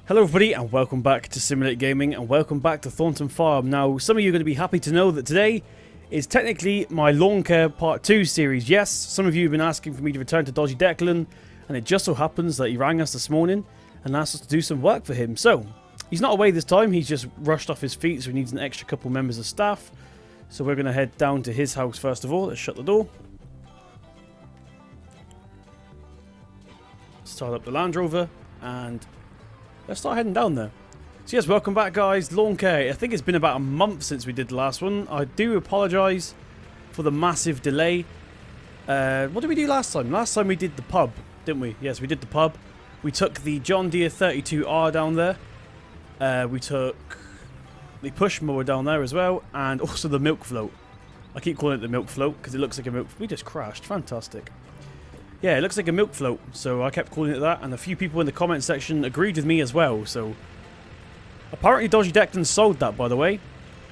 Hello everybody and welcome back to Simulate Gaming and welcome back to Thornton Farm. Now some of you are going to be happy to know that today is technically my lawn care part 2 series. Yes, some of you have been asking for me to return to Dodgy Declan and it just so happens that he rang us this morning and asked us to do some work for him. So, he's not away this time, he's just rushed off his feet, so he needs an extra couple members of staff. So we're going to head down to his house first of all. Let's shut the door. Start up the Land Rover and let's start heading down there. So yes, welcome back guys, lawn care. I think it's been about a month since we did the last one. I do apologise for the massive delay. What did we do last time? Last time we did the pub, didn't we? Yes, we did the pub. We took the John Deere 32R down there. We took the push mower down there as well, and also the milk float. I keep calling it the milk float because it looks like a milk. We just crashed. Fantastic. Yeah, it looks like a milk float, so I kept calling it that, and a few people in the comment section agreed with me as well, so apparently Dodgy Declan sold that, by the way,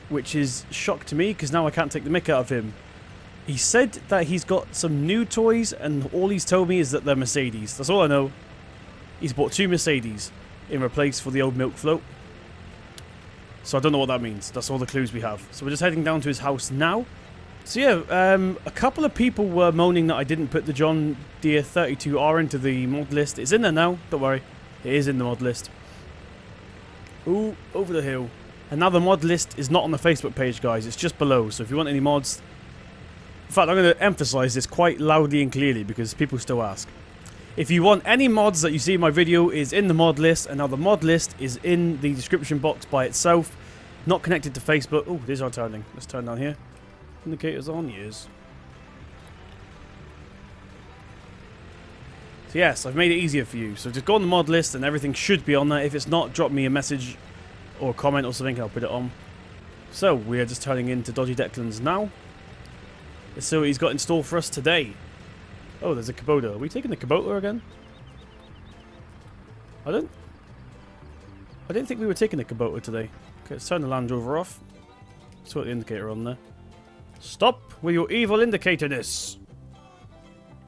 which is shock to me, because now I can't take the mick out of him. He said that he's got some new toys, and all he's told me is that they're Mercedes. That's all I know. He's bought 2 Mercedes in replace for the old milk float. So I don't know what that means. That's all the clues we have. So we're just heading down to his house now. So yeah, a couple of people were moaning that I didn't put the John Deere 32R into the mod list. It's in there now, don't worry. It is in the mod list. Ooh, over the hill. And now the mod list is not on the Facebook page, guys. It's just below. So if you want any mods... In fact, I'm going to emphasize this quite loudly and clearly because people still ask. If you want any mods that you see in my video is in the mod list. And now the mod list is in the description box by itself. Not connected to Facebook. Oh, these are turning. Let's turn down here. Indicators on, yes. So yes, I've made it easier for you. So just go on the mod list and everything should be on there. If it's not, drop me a message or a comment or something and I'll put it on. So we are just turning into Dodgy Declan's now. Let's see what he's got in store for us today. Oh, there's a Kubota. Are we taking the Kubota again? I didn't think we were taking the Kubota today. Okay, let's turn the Land Rover off. Let's put the indicator on there. Stop with your evil indicator-ness.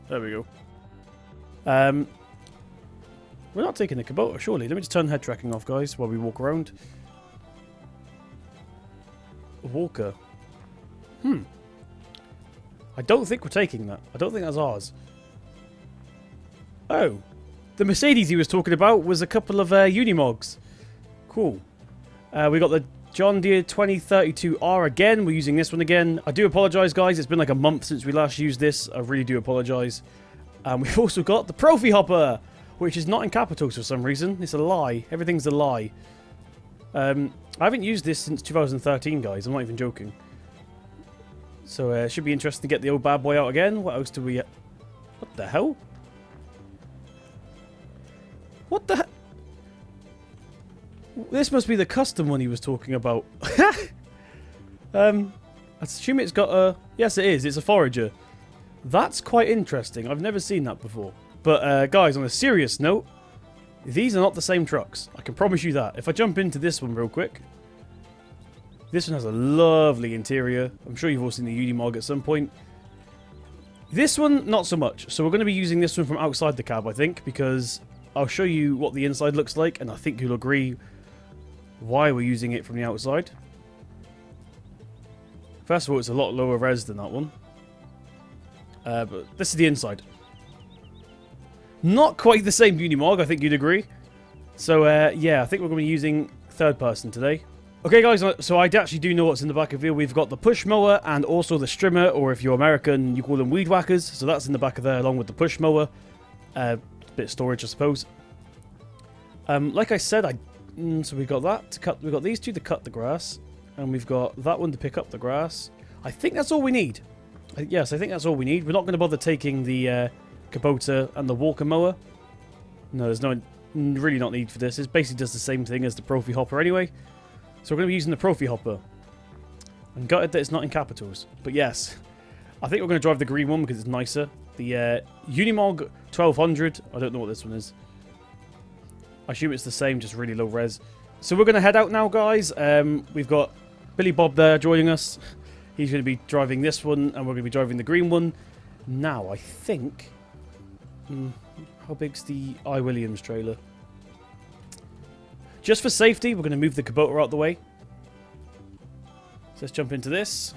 There we go. We're not taking the Kubota, surely. Let me just turn head tracking off, guys, while we walk around. Walker. I don't think we're taking that. I don't think that's ours. Oh. The Mercedes he was talking about was a couple of Unimogs. Cool. We got the John Deere 2032R again. We're using this one again. I do apologise, guys. It's been like a month since we last used this. I really do apologise. We've also got the PROFIHOPPER, which is not in capitals for some reason. It's a lie. Everything's a lie. I haven't used this since 2013, guys. I'm not even joking. So it should be interesting to get the old bad boy out again. What else do we... What the hell? What the hell? This must be the custom one he was talking about. I assume it's got a... Yes, it is. It's a forager. That's quite interesting. I've never seen that before. But, guys, on a serious note, these are not the same trucks. I can promise you that. If I jump into this one real quick... This one has a lovely interior. I'm sure you've all seen the Unimog at some point. This one, not so much. So we're going to be using this one from outside the cab, I think, because I'll show you what the inside looks like, and I think you'll agree why we're using it from the outside. First of all, it's a lot lower res than that one. But this is the inside. Not quite the same Unimog, I think you'd agree. So, yeah, I think we're going to be using third person today. Okay, guys, so I actually do know what's in the back of here. We've got the push mower and also the strimmer, or if you're American, you call them weed whackers. So that's in the back of there, along with the push mower. Bit of storage, I suppose. Like I said, so we've got that to cut. We've got these two to cut the grass, and we've got that one to pick up the grass. I think that's all we need. Yes, I think that's all we need. We're not going to bother taking the Kubota and the walker mower. No, there's no really not need for this. It basically does the same thing as the PROFIHOPPER anyway. So we're going to be using the PROFIHOPPER. I'm gutted that it's not in capitals. But yes, I think we're going to drive the green one because it's nicer. The Unimog 1200. I don't know what this one is. I assume it's the same, just really low res. So we're going to head out now, guys. We've got Billy Bob there joining us. He's going to be driving this one, and we're going to be driving the green one. Now, I think... how big's the I. Williams trailer? Just for safety, we're going to move the Kubota out the way. So let's jump into this.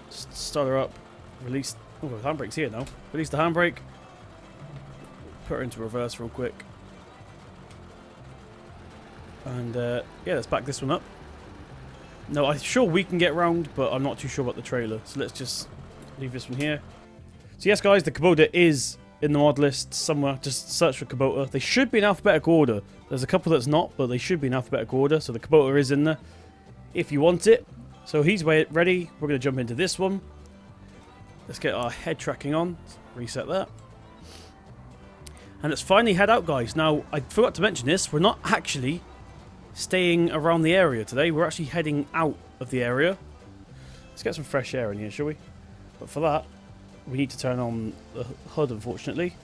Start her up. Release. Oh, the handbrake's here now. Release the handbrake. Put her into reverse real quick. And yeah, let's back this one up. No, I'm sure we can get round, but I'm not too sure about the trailer. So let's just leave this one here. So yes, guys, the Kubota is in the mod list somewhere. Just search for Kubota. They should be in alphabetical order. There's a couple that's not, but they should be in alphabetical order. So the Kubota is in there if you want it. So he's ready. We're going to jump into this one. Let's get our head tracking on. Reset that. And let's finally head out, guys. Now, I forgot to mention this. We're not actually staying around the area today. We're actually heading out of the area. Let's get some fresh air in here, shall we? But for that, we need to turn on the hood, unfortunately.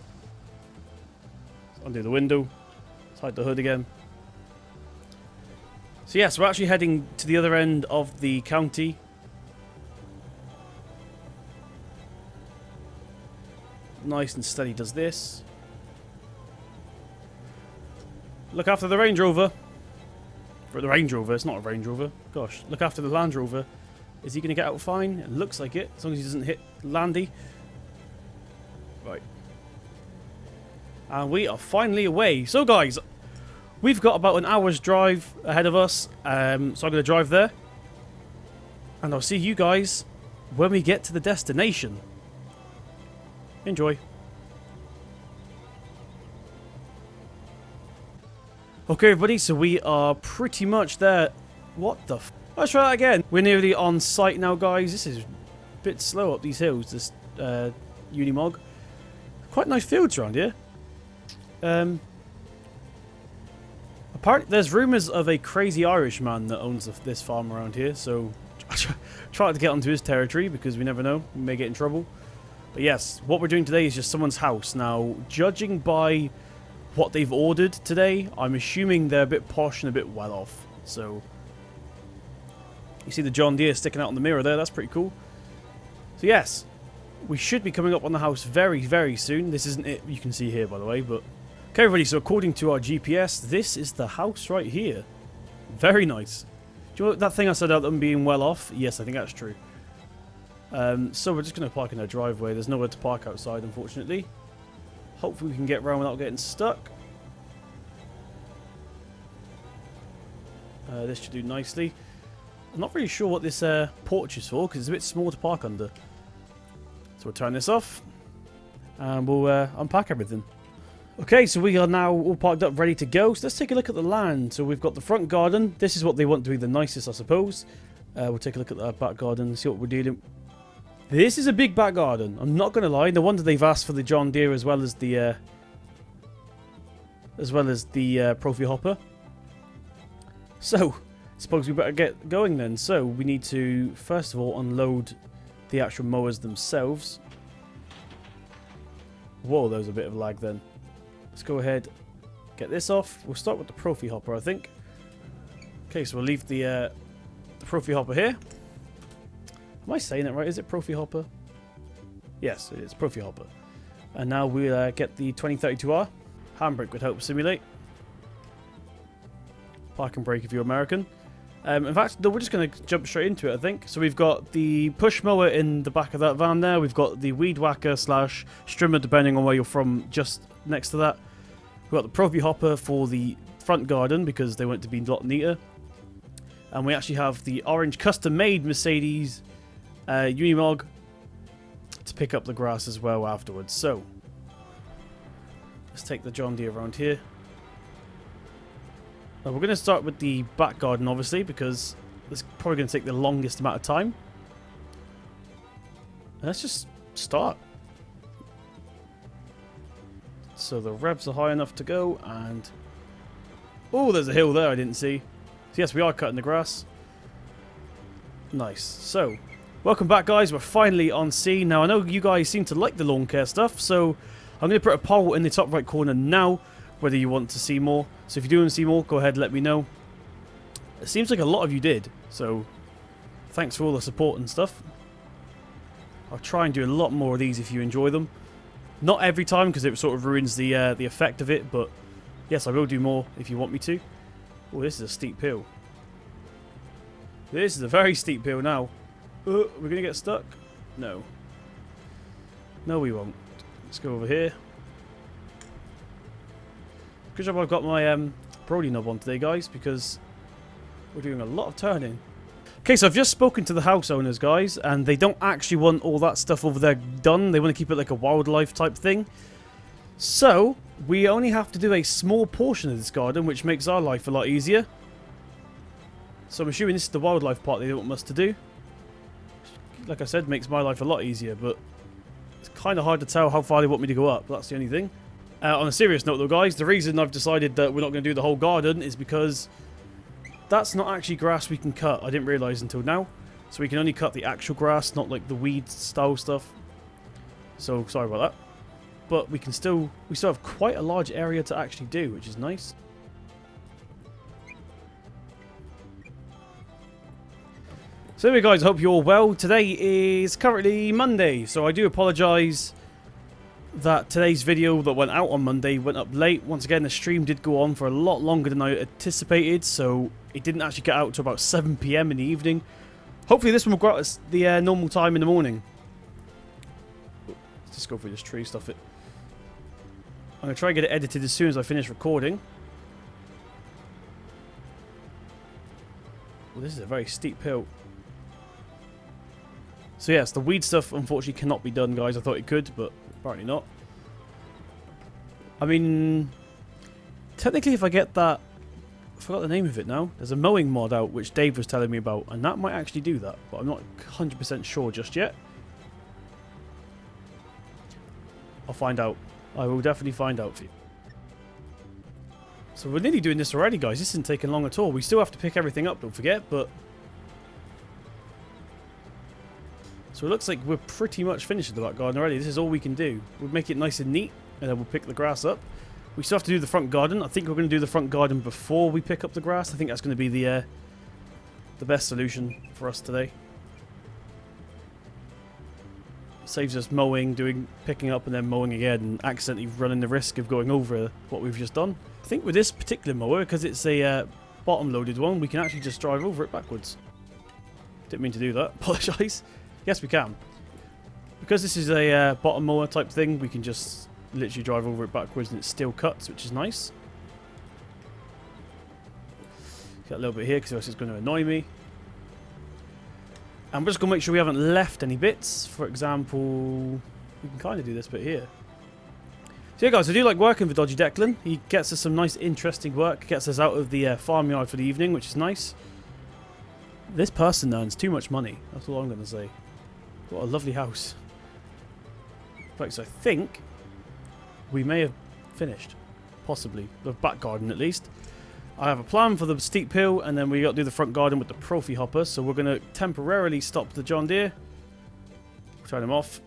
Let's undo the window. Let's hide the hood again. So yes, we're actually heading to the other end of the county. Nice and steady does this. Look after the Range Rover. For the Range Rover, it's not a Range Rover. Gosh, look after the Land Rover. Is he going to get out fine? It looks like it, as long as he doesn't hit Landy. Right. And we are finally away. So guys, we've got about an hour's drive ahead of us. So I'm going to drive there. And I'll see you guys when we get to the destination. Enjoy. Okay, everybody, so we are pretty much there. What the f... Let's try that again. We're nearly on site now, guys. This is a bit slow up these hills, this Unimog. Quite nice fields around here. Apparently, there's rumours of a crazy Irish man that owns this farm around here, so try to get onto his territory because we never know. We may get in trouble. But yes, what we're doing today is just someone's house. Now, judging by what they've ordered today, I'm assuming they're a bit posh and a bit well off. So, you see the John Deere sticking out on the mirror there. That's pretty cool. So yes, we should be coming up on the house very, very soon. This isn't it you can see here, by the way. But okay, everybody, so according to our GPS, this is the house right here. Very nice. Do you know that thing I said about them being well off? Yes, I think that's true. So we're just going to park in our driveway. There's nowhere to park outside, unfortunately. Hopefully we can get around without getting stuck. This should do nicely. I'm not really sure what this porch is for, because it's a bit small to park under. So we'll turn this off. And we'll unpack everything. Okay, so we are now all parked up, ready to go. So let's take a look at the land. So we've got the front garden. This is what they want to be the nicest, I suppose. We'll take a look at that back garden and see what we're dealing with. This is a big back garden. I'm not going to lie. No wonder they've asked for the John Deere as well as the PROFIHOPPER. So, suppose we better get going then. So, we need to, first of all, unload the actual mowers themselves. Whoa, there was a bit of lag then. Let's go ahead, get this off. We'll start with the PROFIHOPPER, I think. Okay, so we'll leave the PROFIHOPPER here. Am I saying it right? Is it PROFIHOPPER? Yes, it is PROFIHOPPER. And now we'll get the 2032R. Handbrake would help simulate. Park and brake if you're American. In fact, no, we're just going to jump straight into it, I think. So we've got the push mower in the back of that van there. We've got the weed whacker / strimmer, depending on where you're from, just next to that. We've got the PROFIHOPPER for the front garden because they want it to be a lot neater. And we actually have the orange custom-made Mercedes Unimog to pick up the grass as well afterwards. So, let's take the John Deere around here. Now, we're going to start with the back garden, obviously, because it's probably going to take the longest amount of time. Let's just start. So the revs are high enough to go, and... oh, there's a hill there I didn't see. So yes, we are cutting the grass. Nice. So, welcome back, guys. We're finally on scene. Now, I know you guys seem to like the lawn care stuff, so I'm going to put a poll in the top right corner now whether you want to see more. So if you do want to see more, go ahead and let me know. It seems like a lot of you did, so thanks for all the support and stuff. I'll try and do a lot more of these if you enjoy them. Not every time, because it sort of ruins the effect of it, but Yes, I will do more if you want me to. Oh, this is a steep hill. This is a very steep hill now. We're going to get stuck? No. No, we won't. Let's go over here. Good job I've got my Brody knob on today, guys, because we're doing a lot of turning. Okay, so I've just spoken to the house owners, guys, and they don't actually want all that stuff over there done. They want to keep it like a wildlife type thing. So, we only have to do a small portion of this garden, which makes our life a lot easier. So I'm assuming this is the wildlife part they want us to do. Like I said, makes my life a lot easier, but it's kind of hard to tell how far they want me to go up. That's the only thing. On a serious note though, guys, the reason I've decided that we're not going to do the whole garden is because that's not actually grass we can cut. I didn't realise until now. So we can only cut the actual grass, not like the weed style stuff. So sorry about that. But we still have quite a large area to actually do, which is nice. So anyway, guys, I hope you're all well. Today is currently Monday, so I do apologise that today's video that went out on Monday went up late. Once again, the stream did go on for a lot longer than I anticipated, so it didn't actually get out to about 7 PM in the evening. Hopefully this one will go out at the normal time in the morning. Let's just go through this tree stuff. I'm going to try and get it edited as soon as I finish recording. Well, this is a very steep hill. So yes, the weed stuff unfortunately cannot be done, guys. I thought it could, but apparently not. I mean, technically if I get that... I forgot the name of it now. There's a mowing mod out, which Dave was telling me about, and that might actually do that, but I'm not 100% sure just yet. I'll find out. I will definitely find out for you. So we're nearly doing this already, guys. This isn't taking long at all. We still have to pick everything up, don't forget, but... So it looks like we're pretty much finished with the back garden already. This is all we can do. We'll make it nice and neat, and then we'll pick the grass up. We still have to do the front garden. I think we're going to do the front garden before we pick up the grass. I think that's going to be the best solution for us today. Saves us mowing, picking up and then mowing again, and accidentally running the risk of going over what we've just done. I think with this particular mower, because it's a bottom-loaded one, we can actually just drive over it backwards. Didn't mean to do that. Apologise. Yes, we can. Because this is a bottom mower type thing, we can just literally drive over it backwards and it still cuts, which is nice. Got a little bit here because else it's going to annoy me. And we're just going to make sure we haven't left any bits. For example, we can kind of do this bit here. So yeah, guys, I do like working with Dodgy Declan. He gets us some nice, interesting work. Gets us out of the farmyard for the evening, which is nice. This person earns too much money. That's all I'm going to say. What a lovely house. Right, so I think we may have finished. Possibly. The back garden, at least. I have a plan for the steep hill, and then we got to do the front garden with the PROFIHOPPER. So we're going to temporarily stop the John Deere. Turn him off.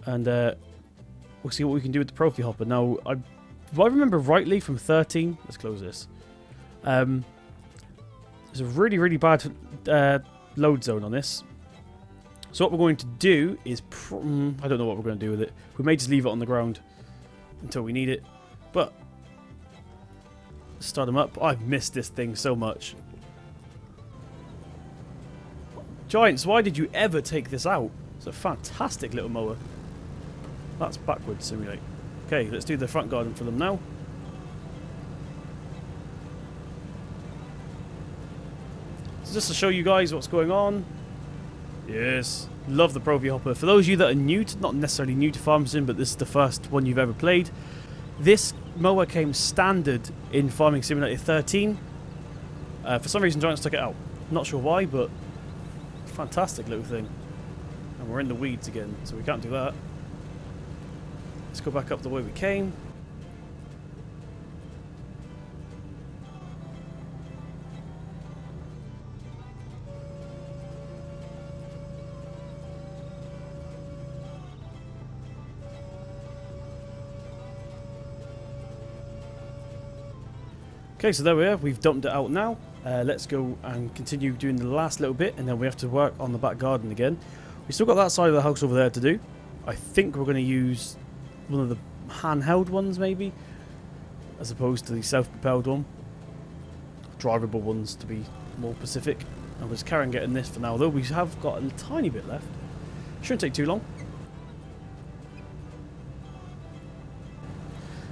And we'll see what we can do with the PROFIHOPPER. Now, if I remember rightly from 13... Let's close this. There's a really, really bad load zone on this. So what we're going to do is... I don't know what we're going to do with it. We may just leave it on the ground until we need it. But... start them up. I've missed this thing so much. Giants, why did you ever take this out? It's a fantastic little mower. That's backwards, simulate. Okay, let's do the front garden for them now. So just to show you guys what's going on. Yes, love the PROFIHOPPER. For those of you that are new to, not necessarily new to Farm Sim, but this is the first one you've ever played, this mower came standard in Farming Simulator 13. For some reason, Giants took it out. Not sure why, but fantastic little thing. And we're in the weeds again, so we can't do that. Let's go back up the way we came. Okay, so there we are. We've dumped it out now. Let's go and continue doing the last little bit, and then we have to work on the back garden again. We still got that side of the house over there to do. I think we're going to use one of the handheld ones, maybe. as opposed to the self-propelled one. Drivable ones, to be more specific. And we're just carrying getting this for now, though we have got a tiny bit left. Shouldn't take too long.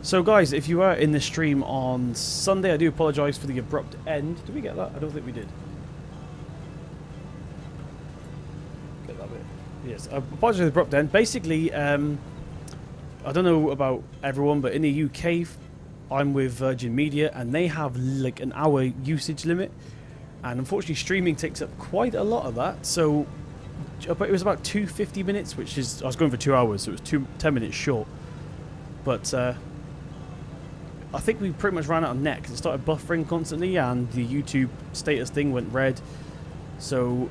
So guys, if you were in this stream on Sunday, I do apologise for the abrupt end. Did we get that? I don't think we did. Get that bit. Yes, I apologise for the abrupt end. Basically, I don't know about everyone, but in the UK, I'm with Virgin Media, and they have like an hour usage limit. And unfortunately, streaming takes up quite a lot of that. So, but it was about 250 minutes, which is, I was going for 2 hours, so it was 10 minutes short. But I think we pretty much ran out of net because it started buffering constantly and the YouTube status thing went red. So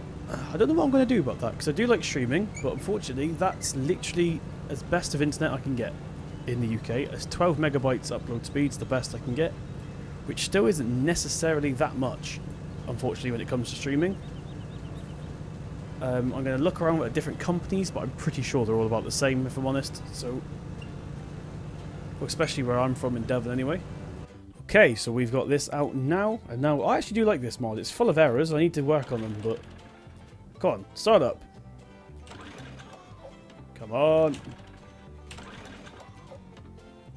I don't know what I'm going to do about that because I do like streaming, but unfortunately that's literally as best of internet I can get in the UK. It's 12 megabytes upload speed's the best I can get, which still isn't necessarily that much, unfortunately, when it comes to streaming. I'm going to look around at different companies, but I'm pretty sure they're all about the same, if I'm honest. So, well, especially where I'm from in Devon anyway. Okay, so we've got this out now. And now, I actually do like this mod. It's full of errors. I need to work on them, but... Come on, start up. Come on.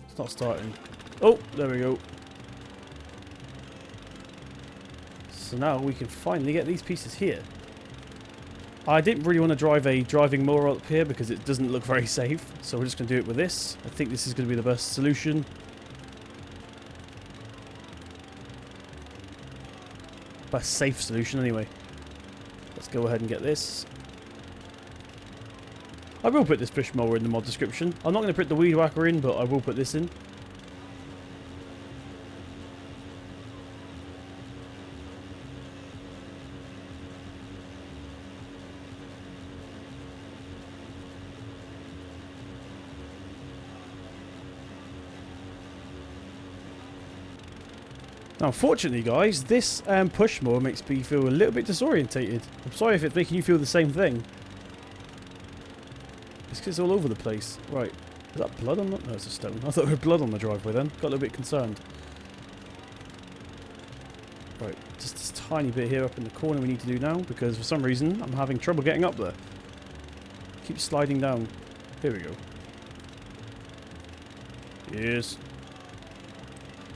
It's not starting. Oh, there we go. So now we can finally get these pieces here. I didn't really want to drive a driving mower up here because it doesn't look very safe. So we're just going to do it with this. I think this is going to be the best solution. Best safe solution anyway. Let's go ahead and get this. I will put this push mower in the mod description. I'm not going to put the weed whacker in, but I will put this in. Now, unfortunately, guys, this push mower makes me feel a little bit disorientated. I'm sorry if it's making you feel the same thing. It's because it's all over the place. Right. Is that blood on the... No, it's a stone. I thought there was blood on the driveway then. Got a little bit concerned. Right. Just this tiny bit here up in the corner we need to do now, because for some reason I'm having trouble getting up there. Keep sliding down. Here we go. Yes.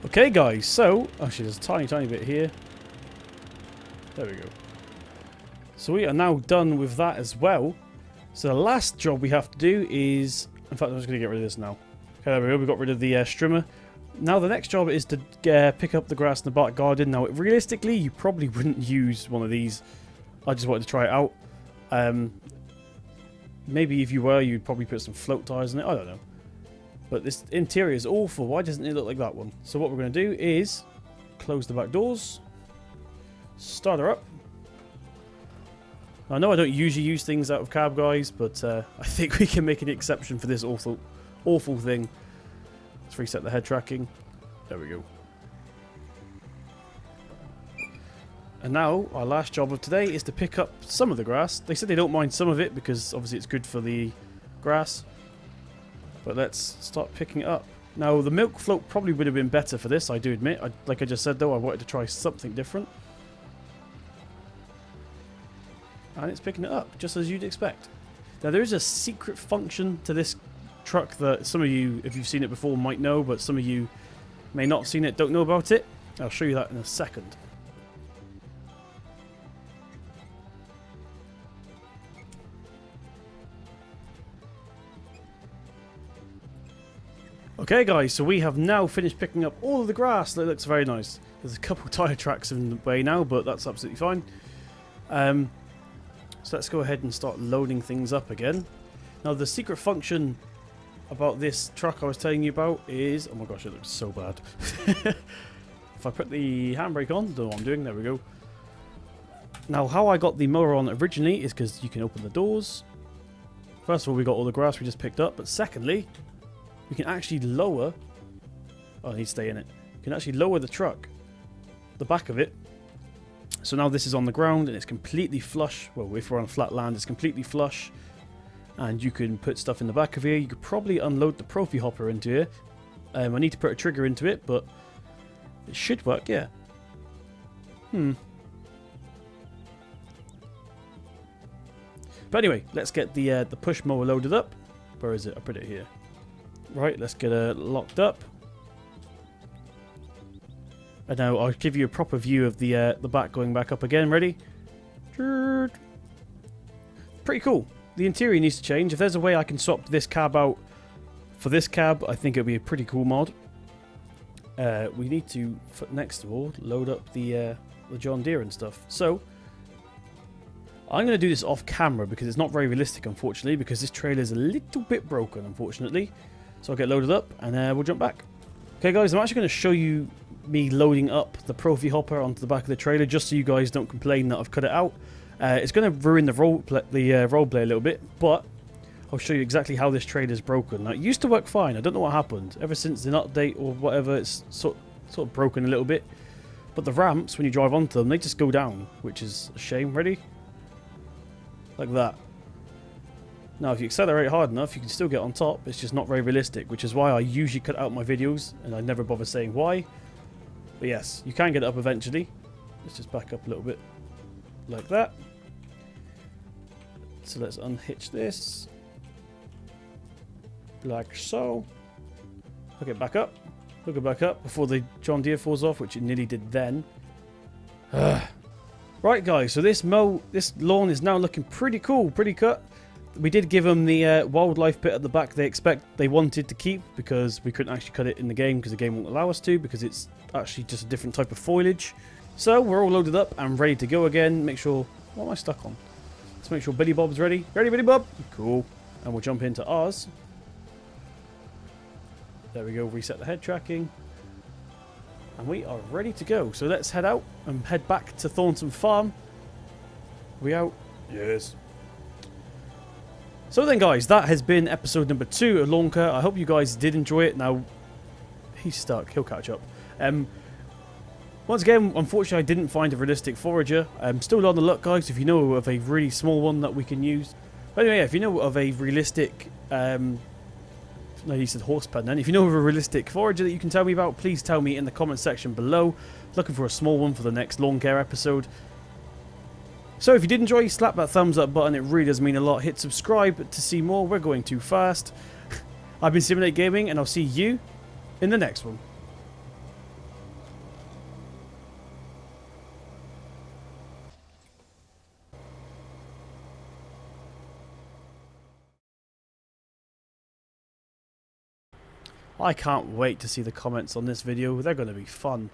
Okay, guys, so... Actually, there's a tiny bit here. There we go. So we are now done with that as well. So the last job we have to do is... In fact, I'm just going to get rid of this now. Okay, there we go. We got rid of the strimmer. Now the next job is to pick up the grass in the back garden. Now, realistically, you probably wouldn't use one of these. I just wanted to try it out. Maybe if you were, you'd probably put some float tires in it. I don't know. But this interior is awful. Why doesn't it look like that one? So what we're going to do is close the back doors. Start her up. I know I don't usually use things out of cab, guys, but I think we can make an exception for this awful thing. Let's reset the head tracking. There we go. And now, our last job of today is to pick up some of the grass. They said they don't mind some of it because obviously it's good for the grass. But let's start picking it up. Now, the milk float probably would have been better for this, I do admit. Like I just said, though, I wanted to try something different. And it's picking it up, just as you'd expect. Now, there is a secret function to this truck that some of you, if you've seen it before, might know, but some of you may not have seen it, don't know about it. I'll show you that in a second. Okay, guys, so we have now finished picking up all of the grass. That looks very nice. There's a couple tyre tracks in the way now, but that's absolutely fine. So let's go ahead and start loading things up again. Now, the secret function about this truck I was telling you about is... Oh my gosh, it looks so bad. If I put the handbrake on, don't know what I'm doing. There we go. Now, how I got the mower on originally is because you can open the doors. First of all, we got all the grass we just picked up, but secondly... We can actually lower... Oh, I need to stay in it. You can actually lower the truck. The back of it. So now this is on the ground and it's completely flush. Well, if we're on flat land, it's completely flush. And you can put stuff in the back of here. You could probably unload the PROFIHOPPER into here. I need to put a trigger into it, but it should work, yeah. But anyway, let's get the push mower loaded up. Where is it? I put it here. Right, let's get it locked up. And now I'll give you a proper view of the back going back up again. Ready? Pretty cool. The interior needs to change. If there's a way I can swap this cab out for this cab, I think it'll be a pretty cool mod. We need to, next of all, load up the John Deere and stuff. So I'm going to do this off camera because it's not very realistic, unfortunately, because this trailer is a little bit broken, unfortunately. So I'll get loaded up and we'll jump back. Okay, guys, I'm actually going to show you me loading up the PROFIHOPPER onto the back of the trailer, just so you guys don't complain that I've cut it out. It's going to ruin the roleplay a little bit, but I'll show you exactly how this trailer is broken. Now, it used to work fine. I don't know what happened. Ever since an update or whatever, it's sort of broken a little bit. But the ramps, when you drive onto them, they just go down, which is a shame. Ready? Like that. Now, if you accelerate hard enough, you can still get on top. It's just not very realistic, which is why I usually cut out my videos, and I never bother saying why. But yes, you can get it up eventually. Let's just back up a little bit. Like that. So let's unhitch this. Like so. Hook it back up. Hook it back up before the John Deere falls off, which it nearly did then. Right, guys, so this lawn is now looking pretty cool, pretty cut. We did give them the wildlife bit at the back they wanted to keep, because we couldn't actually cut it in the game because the game won't allow us to, because it's actually just a different type of foliage. So we're all loaded up and ready to go again. Make sure... What am I stuck on? Let's make sure Billy Bob's ready. Ready, Billy Bob? Cool. And we'll jump into ours. There we go. Reset the head tracking. And we are ready to go. So let's head out and head back to Thornton Farm. We out? Yes. So then, guys, that has been episode number 2 of Lawn Care. I hope you guys did enjoy it. Now, he's stuck. He'll catch up. Once again, unfortunately, I didn't find a realistic forager. I'm still on the look, guys, if you know of a really small one that we can use. But anyway, if you know of a realistic... no, you said horse pen then. If you know of a realistic forager that you can tell me about, please tell me in the comment section below. Looking for a small one for the next Lawn Care episode. So if you did enjoy, slap that thumbs up button. It really does mean a lot. Hit subscribe to see more. We're going too fast. I've been Simulate Gaming, and I'll see you in the next one. I can't wait to see the comments on this video. They're going to be fun.